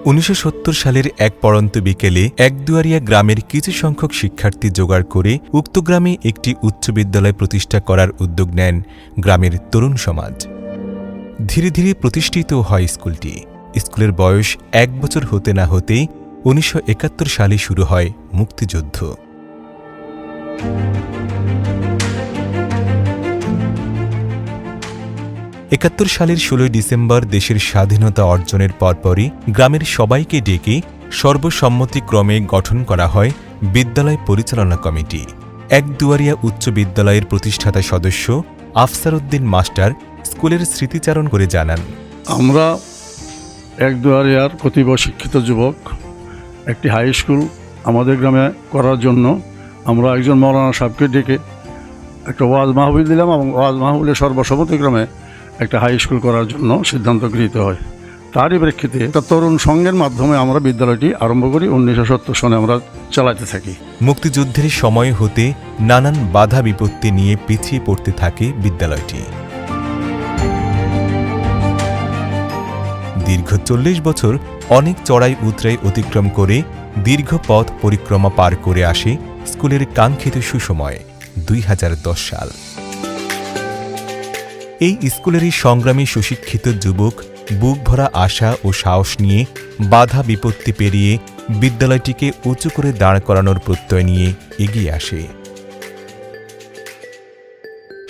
1970 সালের এক পড়ন্ত বিকেলে একদুয়ারিয়া গ্রামের কিছু সংখ্যক শিক্ষার্থী জোগাড় করে উক্ত গ্রামে একটি উচ্চ বিদ্যালয় প্রতিষ্ঠা করার উদ্যোগ নেন গ্রামের তরুণ সমাজ। ধীরে ধীরে প্রতিষ্ঠিত হয় স্কুলটি। স্কুলের বয়স 1 বছর হতে না হতেই 1971 সালে শুরু হয় মুক্তিযুদ্ধ। সালের 16 ডিসেম্বর দেশের স্বাধীনতা অর্জনের পরপরই গ্রামের সবাইকে ডেকে সর্বসম্মতিক্রমে গঠন করা হয় বিদ্যালয় পরিচালনা কমিটি। একদুয়ারিয়া উচ্চ বিদ্যালয়ের প্রতিষ্ঠাতা সদস্য আফসার উদ্দিন মাস্টার স্কুলের স্মৃতিচারণ করে জানান, আমরা একদুয়ারিয়ার কতিপয় শিক্ষিত যুবক একটি হাই স্কুল আমাদের গ্রামে করার জন্য আমরা একজন মৌলানা সাহেবকে ডেকে একটা ওয়াজ মাহফিল দিলাম এবং ওয়াজ মাহফিলের সর্বসম্মতিক্রমে একটা হাই স্কুল করার জন্য সিদ্ধান্ত গৃহীত হয়। তারই প্রেক্ষিতে একটা তরুণ সংঘের মাধ্যমে আমরা বিদ্যালয়টি আরম্ভ করি। 1970 সনে আমরা চালাতে থাকি। মুক্তিযুদ্ধের সময় হতে নানান বাধা বিপত্তি নিয়ে পিছিয়ে পড়তে থাকে বিদ্যালয়টি। দীর্ঘ 40 বছর অনেক চড়াই উতরাই অতিক্রম করে দীর্ঘ পথ পরিক্রমা পার করে আসে স্কুলের কাঙ্ক্ষিত সুসময় 2010 সাল। এই স্কুলেরই সংগ্রামী সুশিক্ষিত যুবক বুক ভরা আশা ও সাহস নিয়ে বাধা বিপত্তি পেরিয়ে বিদ্যালয়টিকে উঁচু করে দাঁড় করানোর প্রত্যয় নিয়ে এগিয়ে আসে।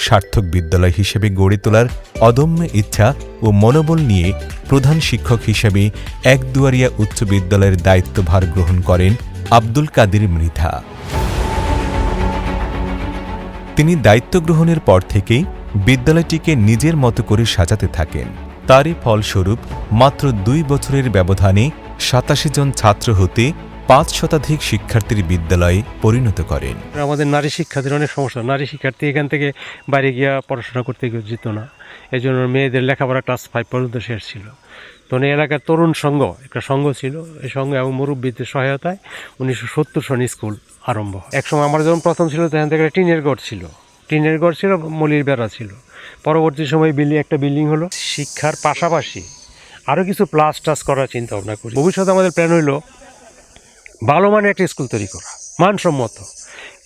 সার্থক বিদ্যালয় হিসেবে গড়ে তোলার অদম্য ইচ্ছা ও মনোবল নিয়ে প্রধান শিক্ষক হিসেবে একদুয়ারিয়া উচ্চ বিদ্যালয়ের দায়িত্বভার গ্রহণ করেন আব্দুল কাদের মৃধা। তিনি দায়িত্ব গ্রহণের পর থেকেই বিদ্যালয়টিকে নিজের মতো করে সাজাতে থাকেন। তারই ফলস্বরূপ মাত্র 2 বছরের ব্যবধানে 87 জন ছাত্র হতে 5 শতাধিক শিক্ষার্থীর বিদ্যালয়ে পরিণত করেন। আমাদের নারী শিক্ষার্থীর অনেক সমস্যা। নারী শিক্ষার্থী এখান থেকে বাইরে গিয়া পড়াশোনা করতে যেত না, এই জন্য মেয়েদের লেখাপড়া ক্লাস 5 পর্যন্ত শেষ ছিল। তো এলাকার তরুণ সংঘ একটা সংঘ ছিল, এই সংঘ এবং মুরব্বীদের সহায়তায় 1970 সনে স্কুল আরম্ভ। একসময় আমার যখন প্রথম ছিল তখন থেকে টিনের ঘর ছিল, মলির বেড়া ছিল। পরবর্তী সময় একটা বিল্ডিং হলো। শিক্ষার পাশাপাশি আরও কিছু প্লাস টাস করার চিন্তা ভাবনা করি। ভবিষ্যতে আমাদের প্ল্যান হইল ভালো মানের একটা স্কুল তৈরি করা, মানসম্মত।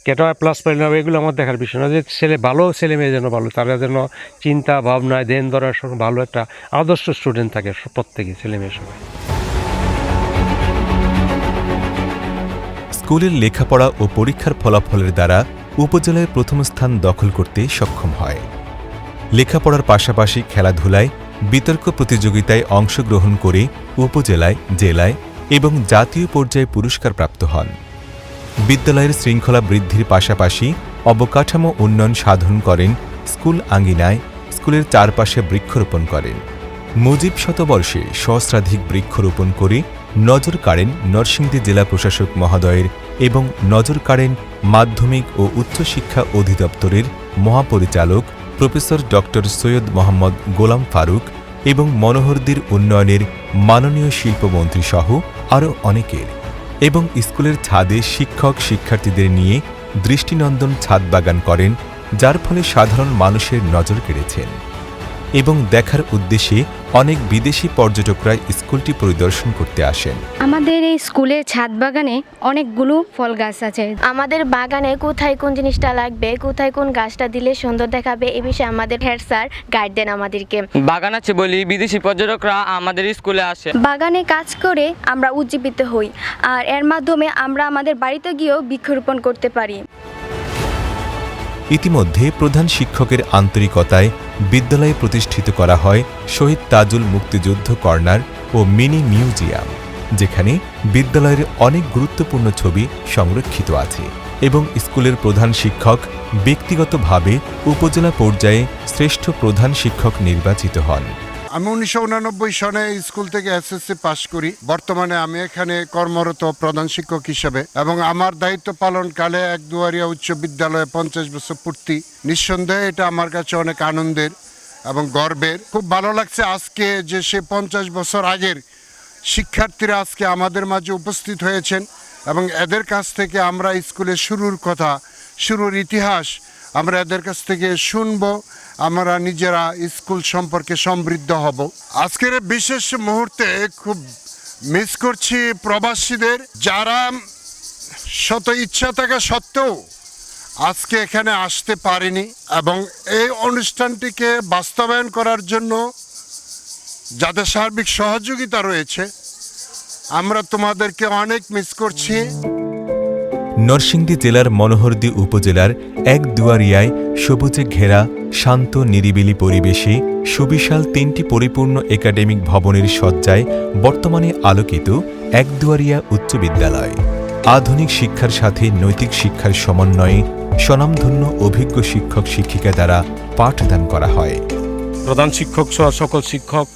কেটা প্লাস পয়েন্ট হবে এগুলো আমার দেখার বিষয় না, যে ভালো ছেলে মেয়ে যেন ভালো, তারা যেন চিন্তা ভাবনায় দেন ধরার সঙ্গে ভালো একটা আদর্শ স্টুডেন্ট থাকে প্রত্যেকে ছেলে মেয়ের সবাই। স্কুলের লেখাপড়া ও পরীক্ষার ফলাফলের দ্বারা উপজেলায় প্রথম স্থান দখল করতে সক্ষম হয়। লেখাপড়ার পাশাপাশি খেলাধুলায় বিতর্ক প্রতিযোগিতায় অংশগ্রহণ করে উপজেলায়, জেলায় এবং জাতীয় পর্যায়ে পুরস্কার প্রাপ্ত হন। বিদ্যালয়ের শৃঙ্খলা বৃদ্ধির পাশাপাশি অবকাঠামো উন্নয়ন সাধন করেন। স্কুল আঙ্গিনায় স্কুলের চারপাশে বৃক্ষরোপণ করেন। মুজিব শতবর্ষে সহস্রাধিক বৃক্ষরোপণ করে নজর কাড়েন নরসিংদী জেলা প্রশাসক মহোদয়ের এবং নজর কাড়েন মাধ্যমিক ও উচ্চশিক্ষা অধিদপ্তরের মহাপরিচালক প্রফেসর ডক্টর সৈয়দ মোহাম্মদ গোলাম ফারুক এবং মনোহরদীর উন্নয়নের মাননীয় শিল্পমন্ত্রী সহ আরও অনেকের। এবং স্কুলের ছাদে শিক্ষক শিক্ষার্থীদের নিয়ে দৃষ্টিনন্দন ছাদ বাগান করেন, যার ফলে সাধারণ মানুষের নজর কেড়েছেন এবং দেখার উদ্দেশ্যে অনেক বিদেশি পর্যটকরা স্কুলটি পরিদর্শন করতে আসেন। আমাদের এই স্কুলের ছাদ বাগানে অনেকগুলো ফল গাছ আছে। আমাদের বাগানে কোথায় কোন জিনিসটা লাগবে, কোথায় কোন গাছটা দিলে সুন্দর দেখাবে, এই বিষয়ে আমাদের হেড স্যার গাইড দেন আমাদেরকে। বাগান আছে বলি বিদেশি পর্যটকরা আমাদের স্কুলে আসে। বাগানে কাজ করে আমরা উজ্জীবিত হই, আর এর মাধ্যমে আমরা আমাদের বাড়িতে গিয়েও বৃক্ষরোপণ করতে পারি। ইতিমধ্যে প্রধান শিক্ষকের আন্তরিকতায় বিদ্যালয়ে প্রতিষ্ঠিত করা হয় শহীদ তাজুল মুক্তিযুদ্ধ কর্নার ও মিনি মিউজিয়াম, যেখানে বিদ্যালয়ের অনেক গুরুত্বপূর্ণ ছবি সংরক্ষিত আছে এবং স্কুলের প্রধান শিক্ষক ব্যক্তিগতভাবে উপজেলা পর্যায়ে শ্রেষ্ঠ প্রধান শিক্ষক নির্বাচিত হন। আমি 1989 সনে স্কুল থেকে এসএসসি পাশ করি। বর্তমানে আমি এখানে কর্মরত প্রধান শিক্ষক হিসেবে এবং আমার দায়িত্ব পালনকালে একদুয়ারিয়া উচ্চ বিদ্যালয়ে 50 বছর পূর্তি। নিঃসন্দেহে এটা আমার কাছে অনেক আনন্দের এবং গর্বের। খুব ভালো লাগছে আজকে যে সে 50 বছর আগের শিক্ষার্থীরা আজকে আমাদের মাঝে উপস্থিত হয়েছেন এবং এদের কাছ থেকে আমরা স্কুলের শুরুর ইতিহাস আমরা এদের কাছ থেকে শুনবো। আমরা নিজেরা স্কুল সম্পর্কে সমৃদ্ধ হব। আজকের বিশেষ মুহূর্তে খুব মিস করছি প্রবাসীদের, যারা শত ইচ্ছা থাকা সত্ত্বেও আজকে এখানে আসতে পারেনি, এবং এই অনুষ্ঠানটিকে বাস্তবায়ন করার জন্য যাদের সার্বিক সহযোগিতা রয়েছে, আমরা তোমাদেরকে অনেক মিস করছি। নরসিংদী জেলার মনোহরদী উপজেলার এক দুয়ারিয়ায় সবুজে ঘেরা শান্ত নিরিবিলি পরিবেশে সুবিশাল 3টি পরিপূর্ণ একাডেমিক ভবনের সজ্জায় বর্তমানে আলোকিত এক দুয়ারিয়া উচ্চ বিদ্যালয়। আধুনিক শিক্ষার সাথে নৈতিক শিক্ষার সমন্বয়ে স্বনামধন্য অভিজ্ঞ শিক্ষক শিক্ষিকা দ্বারা পাঠদান করা হয়। প্রধান শিক্ষক সহ সকল শিক্ষক,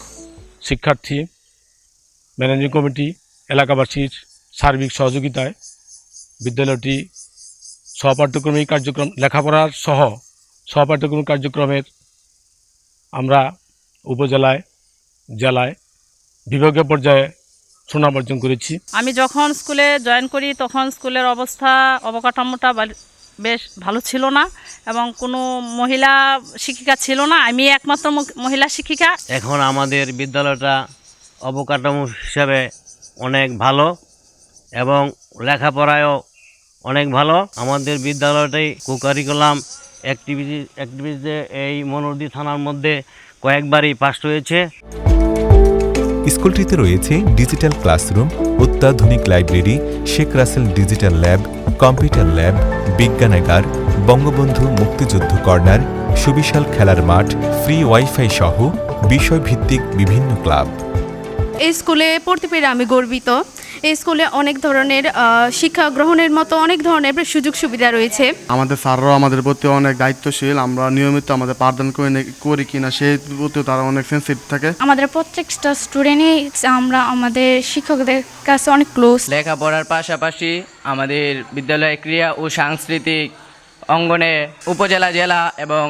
শিক্ষার্থী, ম্যানেজিং কমিটি, এলাকাবাসীর সার্বিক সহযোগিতায় বিদ্যালয়টি সহপাঠ্যক্রমিক কার্যক্রম, লেখাপড়ার সহ সহপাঠ্যক্রমিক কার্যক্রমের আমরা উপজেলায়, জেলায়, বিভাগীয় পর্যায়ে সুনাম অর্জন করেছি। আমি যখন স্কুলে জয়েন করি তখন স্কুলের অবকাঠামোটা বেশ ভালো ছিল না, এবং কোনো মহিলা শিক্ষিকা ছিল না। আমি একমাত্র মহিলা শিক্ষিকা। এখন আমাদের বিদ্যালয়টা অবকাঠামো হিসাবে অনেক ভালো এবং লেখাপড়ায়ও অনেক ভালো। আমাদের বিদ্যালয়টাই কোকারিকুলাম অ্যাক্টিভিটিতে এই মনোহরদী থানার মধ্যে কয়েকবারই পাস হয়েছে। স্কুলটিতে রয়েছে ডিজিটাল ক্লাসরুম, অত্যাধুনিক library, Sheikh Russel digital lab, computer lab, বিজ্ঞানাগার, বঙ্গবন্ধু মুক্তিযুদ্ধ কর্নার, সুবিশাল খেলার মাঠ, ফ্রি ওয়াইফাই সহ বিষয়ভিত্তিক বিভিন্ন ক্লাব। এই স্কুলে পড়তে পেরে আমি গর্বিত। এই স্কুলে অনেক ধরনের শিক্ষা গ্রহণের মতো অনেক ধরনের সুযোগ সুবিধা রয়েছে। আমাদের স্যাররাও আমাদের প্রতি অনেক দায়িত্বশীল। আমরা নিয়মিত আমাদের পাঠদান করি কিনা সেই প্রতি তারা অনেক সেন্সিটিভ থাকে। আমাদের প্রত্যেকটা স্টুডেন্টই আমরা আমাদের শিক্ষকদের কাছে অনেক ক্লোজ। লেখাপড়ার পাশাপাশি আমাদের বিদ্যালয়ে ক্রীড়া ও সাংস্কৃতিক অঙ্গনে উপজেলা, জেলা এবং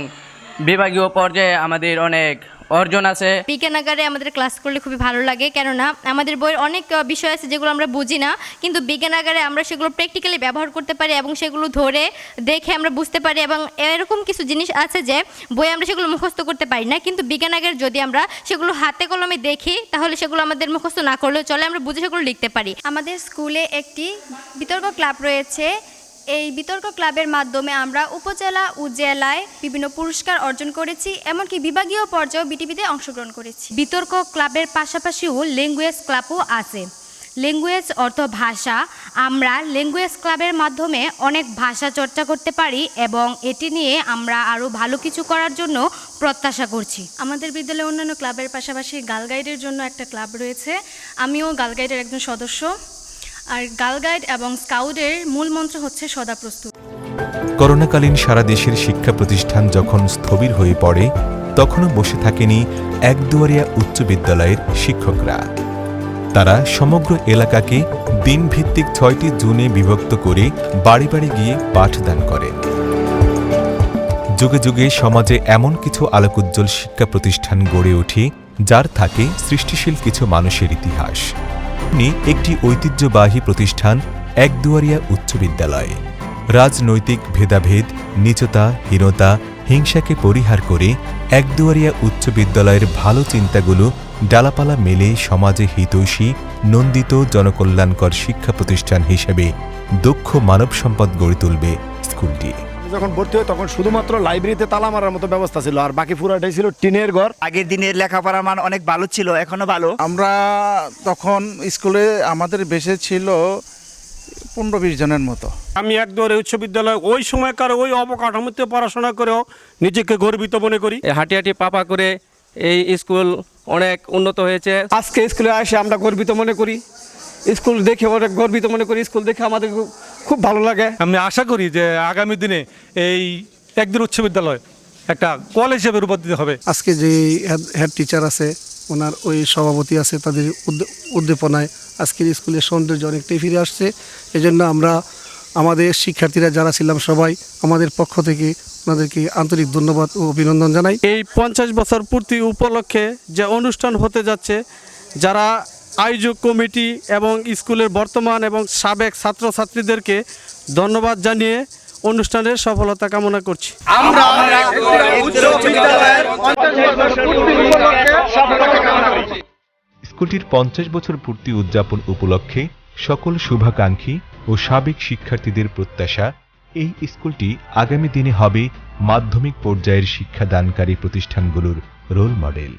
বিভাগীয় পর্যায়ে আমাদের অনেক অর্জন আছে। বিজ্ঞানাগারে আমাদের ক্লাস করলে খুবই ভালো লাগে, কেননা আমাদের বইয়ের অনেক বিষয় আছে যেগুলো আমরা বুঝি না, কিন্তু বিজ্ঞানাগারে আমরা সেগুলো প্র্যাকটিক্যালি ব্যবহার করতে পারি এবং সেগুলো ধরে দেখে আমরা বুঝতে পারি। এবং এরকম কিছু জিনিস আছে যে বই আমরা সেগুলো মুখস্থ করতে পারি না, কিন্তু বিজ্ঞানাগারে যদি আমরা সেগুলো হাতে কলমে দেখি তাহলে সেগুলো আমাদের মুখস্থ না করলেও চলে, আমরা বুঝে সেগুলো লিখতে পারি। আমাদের স্কুলে একটি বিতর্ক ক্লাব রয়েছে। এই বিতর্ক ক্লাবের মাধ্যমে আমরা উপজেলা ও জেলায় বিভিন্ন পুরস্কার অর্জন করেছি, এমনকি বিভাগীয় পর্যায়েও বিটিভিতে অংশগ্রহণ করেছি। বিতর্ক ক্লাবের পাশাপাশিও ল্যাঙ্গুয়েজ ক্লাবও আছে। ল্যাঙ্গুয়েজ অর্থ ভাষা। আমরা ল্যাঙ্গুয়েজ ক্লাবের মাধ্যমে অনেক ভাষা চর্চা করতে পারি এবং এটি নিয়ে আমরা আরও ভালো কিছু করার জন্য প্রত্যাশা করছি। আমাদের বিদ্যালয়ে অন্যান্য ক্লাবের পাশাপাশি গার্ল গাইডের জন্য একটা ক্লাব রয়েছে। আমিও গার্ল গাইডের একজন সদস্য। আর গার্ল গাইড এবং স্কাউটের মূল মন্ত্র হচ্ছে সদা প্রস্তুত। করোনাকালীন সারা দেশের শিক্ষা প্রতিষ্ঠান যখন স্থবির হয়ে পড়ে, তখনও বসে থাকেনি এক দুয়ারিয়া উচ্চ বিদ্যালয়ের শিক্ষকরা। তারা সমগ্র এলাকাকে দিনভিত্তিক 6টি জোনে বিভক্ত করে বাড়ি বাড়ি গিয়ে পাঠদান করেন। যুগে যুগে সমাজে এমন কিছু আলোকোজ্জ্বল শিক্ষা প্রতিষ্ঠান গড়ে ওঠে যার থাকে সৃষ্টিশীল কিছু মানুষের ইতিহাস। একটি ঐতিহ্যবাহী প্রতিষ্ঠান এক দুয়ারিয়া উচ্চ বিদ্যালয়। রাজনৈতিক ভেদাভেদ, নীচতা, হীনতা, হিংসাকে পরিহার করে এক দুয়ারিয়া উচ্চ বিদ্যালয়ের ভালো চিন্তাগুলো ডালাপালা মেলে সমাজে হিতৈষী, নন্দিত, জনকল্যাণকর শিক্ষা প্রতিষ্ঠান হিসেবে দক্ষ মানব সম্পদ গড়ে তুলবে স্কুলটি। যখন ভর্তি হয় তখন শুধুমাত্র লাইব্রেরিতে তালা মারার মতো ব্যবস্থা ছিল, আর বাকি পুরাটাই ছিল টিনের ঘর। আগের দিনের লেখাপড়ার মান অনেক ভালো ছিল, এখনো ভালো। আমরা তখন স্কুলে আমাদের বেশি ছিল 15-20 জনের মতো। আমি এক দুয়ারে উচ্চ বিদ্যালয় ওই সময়কার ওই অবকাঠামোতে পড়াশোনা করেও নিজেকে গর্বিত মনে করি। হাঁটি হাঁটি পাপা করে এই স্কুল অনেক উন্নত হয়েছে। আজকে স্কুলে এসে আমরা গর্বিত মনে করি, স্কুল দেখে অনেক গর্বিত মনে করি, স্কুল দেখে আমাদের খুব ভালো লাগে। আমি আশা করি যে আগামী দিনে এই একদিন উচ্চ বিদ্যালয় একটা কলেজ হিসেবে রূপান্তরিত হবে। আজকে যে হেড টিচার আছে, ওনার ওই সভাপতি আছে, তাদের উদ্দীপনায় আজকের স্কুলের সৌন্দর্য অনেকটাই ফিরে আসছে। এজন্য আমরা আমাদের শিক্ষার্থীরা যারা ছিলাম সবাই আমাদের পক্ষ থেকে ওনাদেরকে আন্তরিক ধন্যবাদ ও অভিনন্দন জানাই। এই 50 বছর পূর্তি উপলক্ষে যে অনুষ্ঠান হতে যাচ্ছে, যারা আয়োজক কমিটি এবং স্কুলের বর্তমান এবং সাবেক ছাত্রছাত্রীদেরকে ধন্যবাদ জানিয়ে অনুষ্ঠানের সফলতা কামনা করছি। স্কুলটির 50 বছর পূর্তি উদযাপন উপলক্ষে সকল শুভাকাঙ্ক্ষী ও সাবেক শিক্ষার্থীদের প্রত্যাশা, এই স্কুলটি আগামী দিনে হবে মাধ্যমিক পর্যায়ের শিক্ষাদানকারী প্রতিষ্ঠানগুলোর রোল মডেল।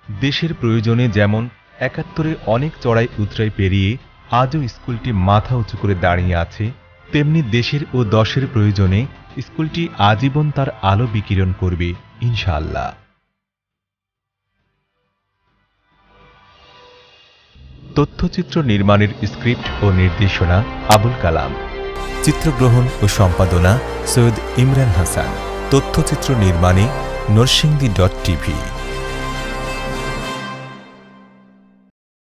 দেশের প্রয়োজনে যেমন ৭১-এ অনেক চড়াই উতরাই পেরিয়ে আজও স্কুলটি মাথা উঁচু করে দাঁড়িয়ে আছে, তেমনি দেশের ও দশের প্রয়োজনে স্কুলটি আজীবন তার আলো বিকিরণ করবে ইনশাআল্লাহ। তথ্যচিত্র নির্মাণের স্ক্রিপ্ট ও নির্দেশনা আবুল কালাম, চিত্রগ্রহণ ও সম্পাদনা সৈয়দ ইমরান হাসান, তথ্যচিত্র নির্মাণে নরসিংদী.tv।